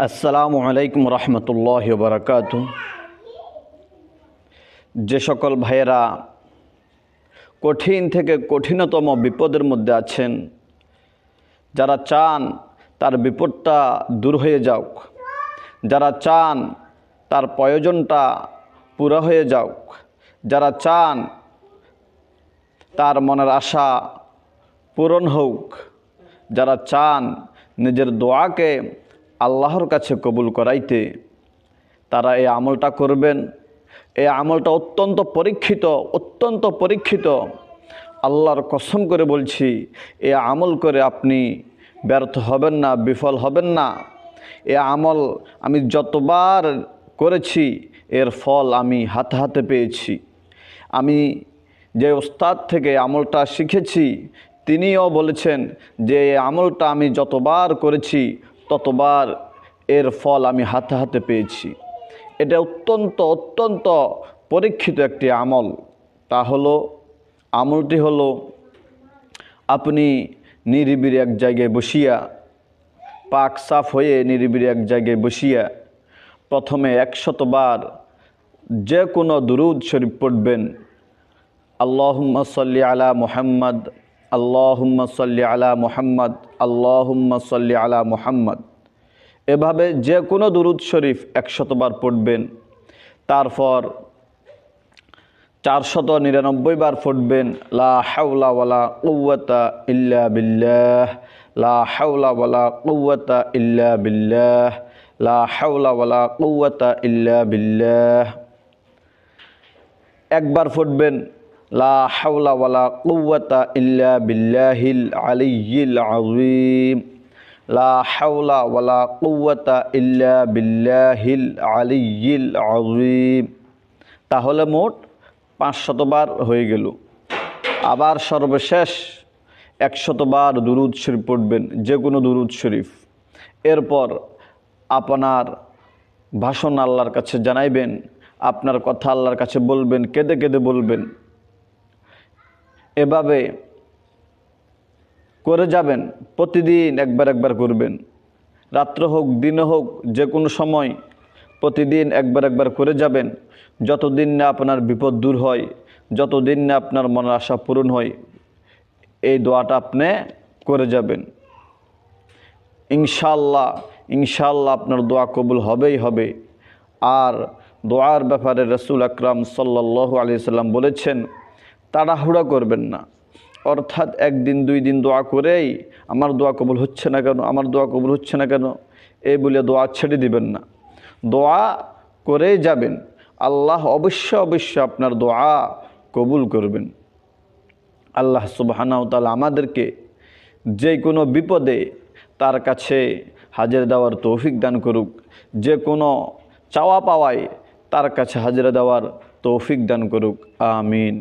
আসসালামু আলাইকুম রহমতুল্লাহি ওয়া বারাকাতুহু। যে সকল ভাইয়েরা কঠিন থেকে কঠিনতম বিপদের মধ্যে আছেন, যারা চান তার বিপদটা দূর হয়ে যাক, যারা চান তার প্রয়োজনটা পুরা হয়ে যাক, যারা চান তার মনের আশা পূরণ হোক, যারা চান নিজের দোয়াকে আল্লাহর কাছে কবুল করাইতে, তারা এই আমলটা করবেন। এই আমলটা অত্যন্ত পরীক্ষিত। আল্লাহর কসম করে বলছি, এই আমল করে আপনি ব্যর্থ হবেন না, বিফল হবেন না। এই আমল আমি যতবার করেছি এর ফল আমি হাতে হাতে পেয়েছি। আমি যে ওস্তাদ থেকে আমলটা শিখেছি তিনিও বলেছেন যে এই আমলটা আমি যতবার করেছি ততবার এর ফল আমি হাতে হাতে পেয়েছি। এটা অত্যন্ত পরীক্ষিত একটি আমল। তা হলো, আমলটি হলো আপনি নিরিবিলি এক জায়গায় বসিয়া, পাক সাফ হয়ে নিরিবিলি এক জায়গায় বসিয়া প্রথমে 100 বার যে কোনো দুরূদ শরীফ পড়বেন। আল্লাহুম্মা সাল্লি আলা মুহাম্মদ, আল্লাহুম্মা সাল্লি আলা মুহাম্মদ, আল্লাহুম্মা সাল্লি আলা মুহাম্মদ। এভাবে যে কোনো দুরূদ শরীফ 100 বার পড়বেন। তারপর 499 বার পড়বেন লা হাওলা ওয়ালা কুওয়াতা ইল্লা বিল্লাহ, লা হাওলা ওয়ালা কুওয়াতা ইল্লা বিল্লাহ, লা হাওলা ওয়ালা কুওয়াতা ইল্লা বিল্লাহ। একবার পড়বেন লা হাওলা ওয়ালা কুওয়াতা ইল্লা বিল্লাহিল আলিয়্যিল আযীম, লা হাওলা ওয়ালা কুওয়াতা ইল্লা বিল্লাহিল আলিয়্যিল আযীম। তাহলে মোট 500 বার হয়ে গেল। আবার সর্বশেষ 100 বার দুরূদ শরীফ পড়বেন, যে কোনো দুরূদ শরীফ। এরপর আপনার ভাষণ আল্লাহর কাছে জানাইবেন, আপনার কথা আল্লাহর কাছে বলবেন, কেঁদে কেঁদে বলবেন। এভাবে করে যাবেন, প্রতিদিন একবার করবেন। রাত্র হোক দিনে হোক যে কোনো সময় প্রতিদিন একবার করে যাবেন। যতদিন না আপনার বিপদ দূর হয়, যতদিন না আপনার মনের আশা পূরণ হয়, এই দোয়াটা আপনি করে যাবেন। ইনশাআল্লাহ আপনার দোয়া কবুল হবেই হবে। আর দোয়ার ব্যাপারে রাসূল আকরাম সাল্লাল্লাহু আলাইহি সাল্লাম বলেছেন, তাড়াহুড়া করবেন না। অর্থাৎ একদিন 2 দিন দোয়া করেই আমার দোয়া কবুল হচ্ছে না কেন এই বলে দোয়া ছেড়ে দিবেন না। দোয়া করেই যাবেন। আল্লাহ অবশ্যই আপনার দোয়া কবুল করবেন। আল্লাহ সুবহানাহু ওয়া তাআলা আমাদেরকে যে কোনো বিপদে তার কাছে হাজিরা দেওয়ার তৌফিক দান করুক, যে কোনো চাওয়া পাওয়ায় তার কাছে হাজিরা দেওয়ার তৌফিক দান করুক। আমিন।